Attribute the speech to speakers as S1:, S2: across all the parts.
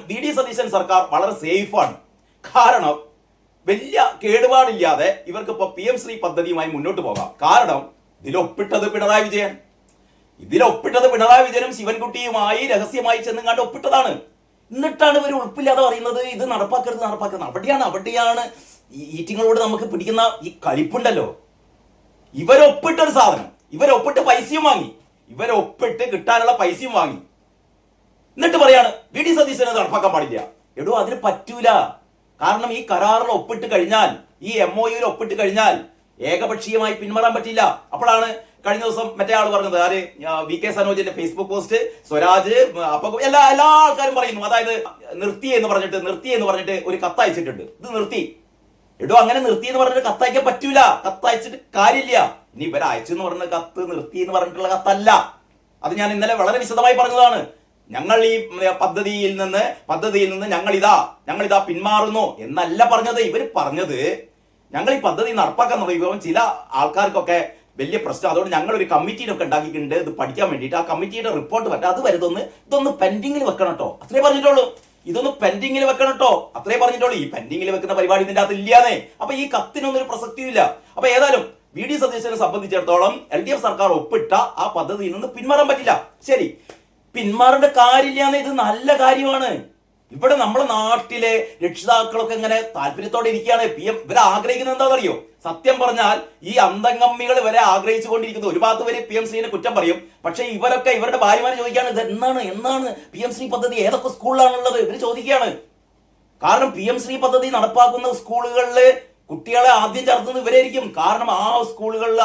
S1: VD. Satheesan സർക്കാർ വളരെ സേഫാണ്. കാരണം വലിയ കേടുപാടില്ലാതെ ഇവർക്ക് ഇപ്പോൾ PM ശ്രീ പദ്ധതിയുമായി മുന്നോട്ട് പോകാം. കാരണം ഇതിലൊപ്പിട്ടത് പിണറായി വിജയനും ശിവൻകുട്ടിയുമായി രഹസ്യമായി ചെന്നുങ്ങാണ്ട് ഒപ്പിട്ടതാണ്. എന്നിട്ടാണ് ഇവർ ഉറപ്പില്ലാതെ പറയുന്നത് ഇത് നടപ്പാക്കരുത്. അവിടെയാണ് ഈറ്റിങ്ങളോട് നമുക്ക് പിടിക്കുന്ന ഈ കളിപ്പുണ്ടല്ലോ. ഇവരൊപ്പിട്ടൊരു സാധനം, ഇവരൊപ്പിട്ട് പൈസയും വാങ്ങി, ഇവരൊപ്പിട്ട് കിട്ടാനുള്ള പൈസയും വാങ്ങി, എന്നിട്ട് പറയാണ് വി.ഡി. സതീശനെ നടപ്പാക്കാൻ പാടില്ല. എടോ, അതിന് പറ്റൂല. കാരണം ഈ കരാറിൽ ഒപ്പിട്ട് കഴിഞ്ഞാൽ, ഈ MOUയിൽ ഒപ്പിട്ട് കഴിഞ്ഞാൽ ഏകപക്ഷീയമായി പിന്മാറാൻ പറ്റില്ല. അപ്പോഴാണ് കഴിഞ്ഞ ദിവസം മറ്റേ ആൾ പറഞ്ഞത്, ആര്, VK സനോജിന്റെ ഫേസ്ബുക്ക് പോസ്റ്റ്, സ്വരാജ്, അപ്പൊ എല്ലാ ആൾക്കാരും പറയുന്നു, അതായത് നിർത്തി എന്ന് പറഞ്ഞിട്ട് ഒരു കത്ത് അയച്ചിട്ടുണ്ട്. ഇത് നിർത്തി. എടോ, അങ്ങനെ നിർത്തി എന്ന് പറഞ്ഞിട്ട് കത്തയക്കാൻ പറ്റൂല. കത്തയച്ചിട്ട് കാര്യമില്ല. ഇനി ഇവരയച്ചു എന്ന് പറഞ്ഞ കത്ത് നിർത്തി എന്ന് പറഞ്ഞിട്ടുള്ള കത്തല്ല. അത് ഞാൻ ഇന്നലെ വളരെ വിശദമായി പറഞ്ഞതാണ്. ഞങ്ങൾ ഈ പദ്ധതിയിൽ നിന്ന് ഞങ്ങളിതാ പിന്മാറുന്നു എന്നല്ല പറഞ്ഞത്. ഇവർ പറഞ്ഞത് ഞങ്ങൾ ഈ പദ്ധതി നടപ്പാക്കാൻ തുടങ്ങിയപ്പോൾ ചില ആൾക്കാർക്കൊക്കെ വലിയ പ്രശ്നം, അതുകൊണ്ട് ഞങ്ങൾ ഒരു കമ്മിറ്റിയിലൊക്കെ ഉണ്ടാക്കിയിട്ടുണ്ട് ഇത് പഠിക്കാൻ വേണ്ടിയിട്ട്. ആ കമ്മിറ്റിയുടെ റിപ്പോർട്ട് പറ്റാം, അത് വരുതൊന്ന് ഇതൊന്ന് പെൻഡിങ്ങിൽ വെക്കണം കേട്ടോ, അത്രേ പറഞ്ഞിട്ടുള്ളൂ. ഇതൊന്ന് പെൻഡിങ്ങിൽ വെക്കണം കേട്ടോ, അത്രേ പറഞ്ഞിട്ടുള്ളൂ. ഈ പെൻഡിങ്ങിൽ വെക്കുന്ന പരിപാടി ഇതിന്റെ അകത്ത് ഇല്ലാന്നേ. അപ്പൊ ഈ കത്തിനൊന്നും ഒരു പ്രസക്തിയില്ല. അപ്പൊ ഏതായാലും വി.ഡി. സതീശനെ സംബന്ധിച്ചിടത്തോളം LDF സർക്കാർ ഒപ്പിട്ട ആ പദ്ധതിയിൽ നിന്ന് പിന്മാറാൻ പറ്റില്ല. ശരി, പിന്മാറേണ്ട കാര്യമില്ലാന്ന്, ഇത് നല്ല കാര്യമാണ്. ഇവിടെ നമ്മുടെ നാട്ടിലെ രക്ഷിതാക്കളൊക്കെ ഇങ്ങനെ താല്പര്യത്തോടെ ഇരിക്കുകയാണ്. ഇവരെ ആഗ്രഹിക്കുന്നത് എന്താണെന്നറിയോ? സത്യം പറഞ്ഞാൽ ഈ അന്തംഗമ്മികൾ വരെ ആഗ്രഹിച്ചു കൊണ്ടിരിക്കുന്നത്. ഒരു ഭാഗത്ത് വരെ PM ശ്രീനെ കുറ്റം പറയും, പക്ഷെ ഇവരൊക്കെ ഇവരുടെ ഭാര്യമാര് ചോദിക്കുകയാണ് ഇത് എന്നാണ് PM ശ്രീ പദ്ധതി ഏതൊക്കെ സ്കൂളിലാണുള്ളത് ഇവര് ചോദിക്കുകയാണ്. കാരണം PM ശ്രീ പദ്ധതി നടപ്പാക്കുന്ന സ്കൂളുകളിൽ കുട്ടികളെ ആദ്യം ചേർത്തുന്നത് ഇവരായിരിക്കും. കാരണം ആ സ്കൂളുകളിൽ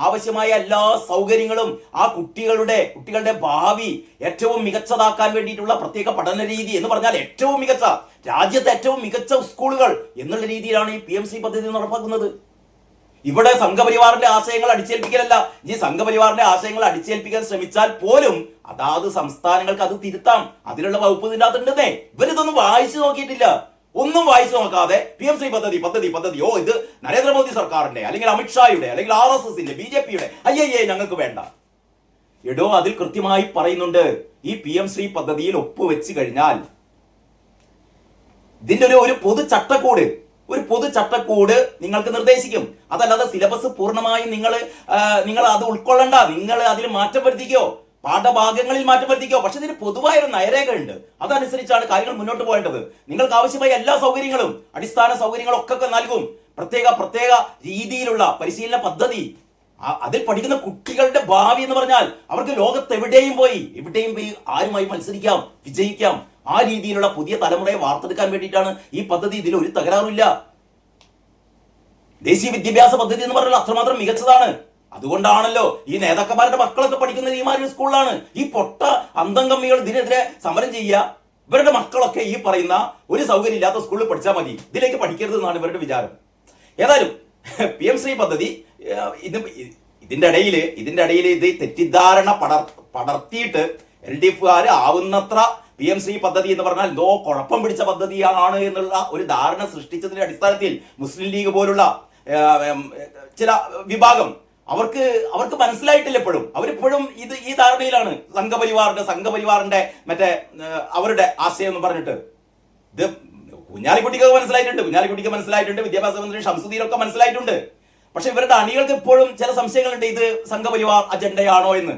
S1: ആവശ്യമായ എല്ലാ സൗകര്യങ്ങളും ആ കുട്ടികളുടെ ഭാവി ഏറ്റവും മികച്ചതാക്കാൻ വേണ്ടിയിട്ടുള്ള പ്രത്യേക പഠന രീതി എന്ന് പറഞ്ഞാൽ രാജ്യത്തെ ഏറ്റവും മികച്ച സ്കൂളുകൾ എന്നുള്ള രീതിയിലാണ് ഈ PM ശ്രീ പദ്ധതി നടപ്പാക്കുന്നത്. ഇവിടെ സംഘപരിവാറിന്റെ ആശയങ്ങൾ അടിച്ചേൽപ്പിക്കലല്ല. ഈ സംഘപരിവാറിന്റെ ആശയങ്ങൾ അടിച്ചേൽപ്പിക്കാൻ ശ്രമിച്ചാൽ പോലും അതാത് സംസ്ഥാനങ്ങൾക്ക് അത് തിരുത്താം. അതിനുള്ള വകുപ്പ് ഇതിൻ്റെ അകത്തുണ്ടെന്നേ. ഇവരിതൊന്നും വായിച്ചു നോക്കിയിട്ടില്ല. ഒന്നും വായിച്ചു നോക്കാതെ PM ശ്രീ പദ്ധതി ഓ ഇത് നരേന്ദ്രമോദി സർക്കാരിന്റെ, അല്ലെങ്കിൽ അമിത്ഷായുടെ, അല്ലെങ്കിൽ RSSന്റെ, BJPയുടെ, അയ്യേ ഞങ്ങൾക്ക് വേണ്ട. എടോ, അതിൽ കൃത്യമായി പറയുന്നുണ്ട് ഈ PM ശ്രീ പദ്ധതിയിൽ ഒപ്പുവെച്ച് കഴിഞ്ഞാൽ ഇതിന്റെ ഒരു പൊതു ചട്ടക്കൂട് നിങ്ങൾക്ക് നിർദ്ദേശിക്കും. അതല്ലാതെ സിലബസ് പൂർണ്ണമായും നിങ്ങൾ അത് ഉൾക്കൊള്ളണ്ട. നിങ്ങൾ അതിൽ മാറ്റം വരുത്തിക്കോ, പാഠഭാഗങ്ങളിൽ മാറ്റം വരുത്തിക്കോ. പക്ഷെ ഇതിന് പൊതുവായൊരു നയരേഖ ഉണ്ട്. അതനുസരിച്ചാണ് കാര്യങ്ങൾ മുന്നോട്ട് പോകേണ്ടത്. നിങ്ങൾക്ക് ആവശ്യമായ എല്ലാ സൗകര്യങ്ങളും, അടിസ്ഥാന സൗകര്യങ്ങളും ഒക്കെ നൽകും. പ്രത്യേക രീതിയിലുള്ള പരിശീലന പദ്ധതി. അതിൽ പഠിക്കുന്ന കുട്ടികളുടെ ഭാവി എന്ന് പറഞ്ഞാൽ അവർക്ക് ലോകത്ത് എവിടെയും പോയി ആരുമായി മത്സരിക്കാം, വിജയിക്കാം. ആ രീതിയിലുള്ള പുതിയ തലമുറയെ വാർത്തെടുക്കാൻ വേണ്ടിയിട്ടാണ് ഈ പദ്ധതി. ഇതിൽ ഒരു തകരാറില്ല. ദേശീയ വിദ്യാഭ്യാസ പദ്ധതി എന്ന് പറഞ്ഞാൽ അത്രമാത്രം മികച്ചതാണ്. അതുകൊണ്ടാണല്ലോ ഈ നേതാക്കന്മാരുടെ മക്കളൊക്കെ പഠിക്കുന്നത് ഈ മാതിരി സ്കൂളിലാണ്. ഈ പൊട്ട അന്തംഗമ്മികൾ ഇതിനെതിരെ സമരം ചെയ്യുക. ഇവരുടെ മക്കളൊക്കെ ഈ പറയുന്ന ഒരു സൗകര്യം ഇല്ലാത്ത സ്കൂളിൽ പഠിച്ചാൽ മതി, ഇതിലേക്ക് പഠിക്കരുത് എന്നാണ് ഇവരുടെ വിചാരം. ഏതായാലും PM ശ്രീ പദ്ധതി ഇതിന്റെ ഇടയിൽ ഇത് തെറ്റിദ്ധാരണ പടർത്തിയിട്ട് LDFകാര് ആവുന്നത്ര PM ശ്രീ പദ്ധതി എന്ന് പറഞ്ഞാൽ എന്തോ കുഴപ്പം പിടിച്ച പദ്ധതിയാണ് എന്നുള്ള ഒരു ധാരണ സൃഷ്ടിച്ചതിന്റെ അടിസ്ഥാനത്തിൽ മുസ്ലിം ലീഗ് പോലുള്ള ചില വിഭാഗം അവർക്ക് മനസ്സിലായിട്ടില്ല. അവരിപ്പോഴും ഈ ധാരണയിലാണ്. സംഘപരിവാറിന്റെ മറ്റേ അവരുടെ ആശയം എന്ന് പറഞ്ഞിട്ട് ഇത് കുഞ്ഞാലിക്കുട്ടിക്ക് മനസ്സിലായിട്ടുണ്ട്, വിദ്യാഭ്യാസ മന്ത്രി ഷംസുദ്ദീനൊക്കെ മനസ്സിലായിട്ടുണ്ട്. പക്ഷെ ഇവരുടെ അണികൾക്ക് ഇപ്പോഴും ചില സംശയങ്ങളുണ്ട്, ഇത് സംഘപരിവാർ അജണ്ടയാണോ എന്ന്.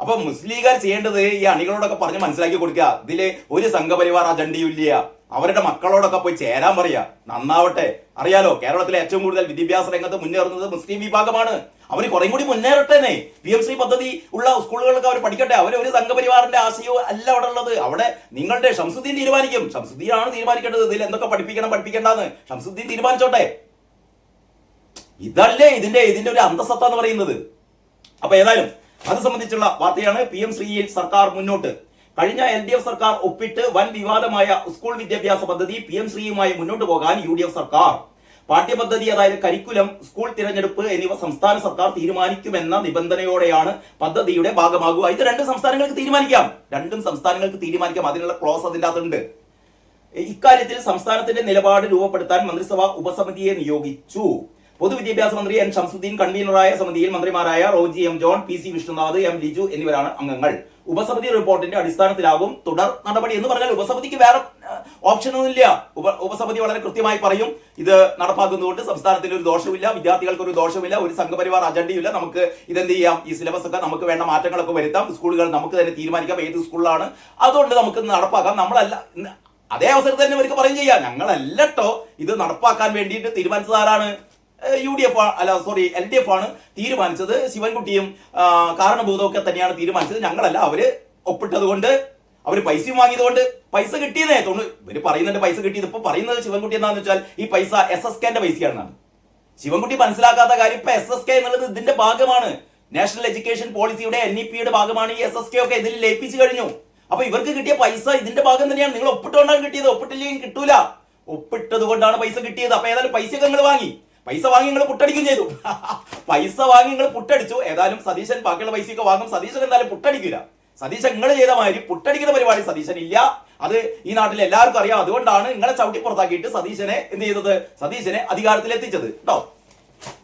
S1: അപ്പൊ മുസ്ലിം ലീഗുകാർ ചെയ്യേണ്ടത് ഈ അണികളോടൊക്കെ പറഞ്ഞ് മനസ്സിലാക്കി കൊടുക്കുക, ഇതില് ഒരു സംഘപരിവാർ അജണ്ടയും ഇല്ല. അവരുടെ മക്കളോടൊക്കെ പോയി ചേരാൻ പറയാ, നന്നാവട്ടെ. അറിയാലോ, കേരളത്തിലെ ഏറ്റവും കൂടുതൽ വിദ്യാഭ്യാസ രംഗത്ത് മുന്നേറുന്നത് മുസ്ലിം വിഭാഗമാണ്. അവര് കുറെ കൂടി മുന്നേറട്ടെന്നേ. PM ശ്രീ പദ്ധതി ഉള്ള സ്കൂളുകളിലൊക്കെ അവർ പഠിക്കട്ടെ. ഒരു സംഘപരിവാറിന്റെ ആശയവും അല്ല അവിടെ ഉള്ളത്. അവിടെ നിങ്ങളുടെ ഷംസുദ്ദീൻ തീരുമാനിക്കും. ഷംസുദ്ദീനാണ് തീരുമാനിക്കേണ്ടത് ഇതിൽ എന്തൊക്കെ പഠിപ്പിക്കേണ്ടെന്ന്. ഷംസുദ്ദീൻ തീരുമാനിച്ചോട്ടെ. ഇതല്ലേ ഇതിന്റെ ഒരു അന്തസത്ത എന്ന് പറയുന്നത്. അപ്പൊ ഏതായാലും അത് സംബന്ധിച്ചുള്ള വാർത്തയാണ്. PM ശ്രീയിൽ സർക്കാർ മുന്നോട്ട്. കഴിഞ്ഞ LDF സർക്കാർ ഒപ്പിട്ട് വൻ വിവാദമായ സ്കൂൾ വിദ്യാഭ്യാസ പദ്ധതി PM ശ്രീയുമായി മുന്നോട്ട് പോകാൻ UDF സർക്കാർ. പാഠ്യപദ്ധതി, അതായത് കരിക്കുലം, സ്കൂൾ തിരഞ്ഞെടുപ്പ് എന്നിവ സംസ്ഥാന സർക്കാർ തീരുമാനിക്കുമെന്ന നിബന്ധനയോടെയാണ് പദ്ധതിയുടെ ഭാഗമാകുക. ഇത് രണ്ടും സംസ്ഥാനങ്ങൾക്ക് തീരുമാനിക്കാം. അതിനുള്ള ക്ലോസ് അതിൻ്റെ അകത്തുണ്ട്. ഇക്കാര്യത്തിൽ സംസ്ഥാനത്തിന്റെ നിലപാട് രൂപപ്പെടുത്താൻ മന്ത്രിസഭ ഉപസമിതിയെ നിയോഗിച്ചു. പൊതുവിദ്യാഭ്യാസ മന്ത്രി എൻ ഷംസുദ്ദീൻ കൺവീനറായ സമിതിയിൽ മന്ത്രിമാരായ Roji M John, P C Vishnunath, M Liju എന്നിവരാണ് അംഗങ്ങൾ. ഉപസമിതി റിപ്പോർട്ടിന്റെ അടിസ്ഥാനത്തിലാകും തുടർ നടപടി. എന്ന് പറഞ്ഞാൽ ഉപസമിതിക്ക് വേറെ ഓപ്ഷനൊന്നുമില്ല. ഉപസമിതി വളരെ കൃത്യമായി പറയും ഇത് നടപ്പാക്കുന്നതുകൊണ്ട് സംസ്ഥാനത്തിന് ഒരു ദോഷമില്ല, വിദ്യാർത്ഥികൾക്ക് ഒരു ദോഷമില്ല, ഒരു സംഘപരിവാർ അജണ്ടയില്ല, നമുക്ക് ഇതെന്ത് ചെയ്യാം, ഈ സിലബസ് ഒക്കെ നമുക്ക് വേണ്ട മാറ്റങ്ങളൊക്കെ വരുത്താം, സ്കൂളുകൾ നമുക്ക് തന്നെ തീരുമാനിക്കാം ഏത് സ്കൂളിലാണ്, അതുകൊണ്ട് നമുക്ക് നടപ്പാക്കാം. നമ്മളല്ല അതേ അവസരത്തിൽ തന്നെ ഇവർക്ക് പറയും ചെയ്യാം, ഞങ്ങളല്ലോ ഇത് നടപ്പാക്കാൻ വേണ്ടിയിട്ട് തീരുമാനിച്ചത് ആരാണ്? LDF ആണ് തീരുമാനിച്ചത്. ശിവൻകുട്ടിയും കാരണഭൂതമൊക്കെ തന്നെയാണ് തീരുമാനിച്ചത്, ഞങ്ങളല്ല. അവര് ഒപ്പിട്ടത് കൊണ്ട്, അവര് പൈസയും വാങ്ങിയതുകൊണ്ട്, പൈസ കിട്ടിയതേ തോന്നുന്നു. ഇവര് പറയുന്നുണ്ട് പൈസ കിട്ടിയത്. ഇപ്പൊ പറയുന്നത് ശിവൻകുട്ടി എന്താണെന്ന് വെച്ചാൽ ഈ പൈസ SSKന്റെ പൈസയാണെന്നാണ്. ശിവൻകുട്ടി മനസ്സിലാക്കാത്ത കാര്യം, ഇപ്പൊ SSK എന്നുള്ളത് ഇതിന്റെ ഭാഗമാണ്. നാഷണൽ എഡ്യൂക്കേഷൻ പോളിസിയുടെ NEP-യുടെ ഭാഗമാണ് ഈ SSK ഒക്കെ. ഇതിൽ ലയിപ്പിച്ചു കഴിഞ്ഞു. അപ്പൊ ഇവർക്ക് കിട്ടിയ പൈസ ഇതിന്റെ ഭാഗം തന്നെയാണ്. നിങ്ങൾ ഒപ്പിട്ടുകൊണ്ടാണ് കിട്ടിയത്, ഒപ്പിട്ടില്ലെങ്കിൽ കിട്ടൂല. ഒപ്പിട്ടത് കൊണ്ടാണ് പൈസ കിട്ടിയത്. അപ്പൊ ഏതായാലും പൈസയൊക്കെ നിങ്ങൾ വാങ്ങി, പൈസ വാങ്ങി നിങ്ങൾ പുട്ടടിക്കുകയും ചെയ്തു. പൈസ വാങ്ങി നിങ്ങൾ പുട്ടടിച്ചു. ഏതായാലും സതീശൻ ബാക്കിയുള്ള പൈസയൊക്കെ വാങ്ങും. സതീശൻ എന്തായാലും പുട്ടടിക്കില്ല. സതീശൻ നിങ്ങൾ ചെയ്ത മാതിരി പുട്ടടിക്കുന്ന പരിപാടി സതീശൻ ഇല്ല. അത് ഈ നാട്ടിൽ എല്ലാവർക്കും അറിയാം. അതുകൊണ്ടാണ് നിങ്ങളെ ചവിട്ടി പുറത്താക്കിയിട്ട് സതീശനെ എന്ത് ചെയ്തത്, സതീശനെ അധികാരത്തിൽ എത്തിച്ചത് കേട്ടോ.